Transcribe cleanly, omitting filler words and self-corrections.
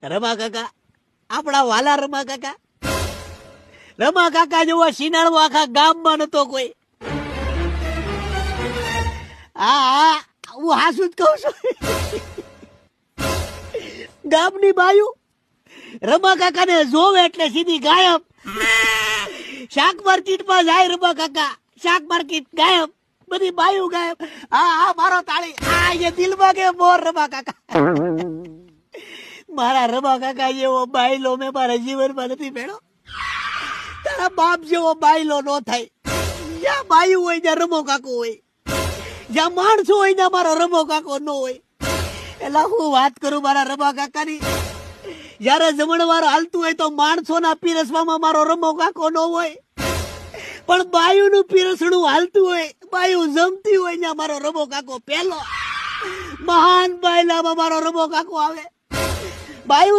રમા કાકા, આપણા વાલા રમા કાકા. રમા કાકા જેવો શિનાળો આખા ગામમાં નતો કોઈ. હા, હું હાસુ જ કહું છું. ગામની બાયું રમા કાકા ને જોવે એટલે સીધી ગાયબ. શાક માર્કેટ માં જાય રમા કાકા, શાક માર્કેટ ગાયબ, બધી બાયું ગાયબ. હા, મારો તાળી. એ દિલમાં કે મોર રમા કાકા. મારા રમા કાકા જેવો બાયલો મેં મારા જીવનમાં નથી ભેળો. તારા બાપ જેવો બાયલો નો થાય. જ્યાં બાયું હોય ત્યાં રમો કાકો હોય, જ્યાં માણસો હોય ત્યાં મારો રમો કાકો નો હોય. એટલે હું વાત કરું મારા રમા કાકાની. જયારે જમણવાર હાલતું હોય તો માણસોના પીરસવામાં મારો રમો કાકો નો હોય, પણ બાયું નું પીરસણું હાલતું હોય, બાયું જમતી હોય ત્યાં મારો રમો કાકો પહેલો. મહાન બાયલામાં મારો રમો કાકો આવે. બાયું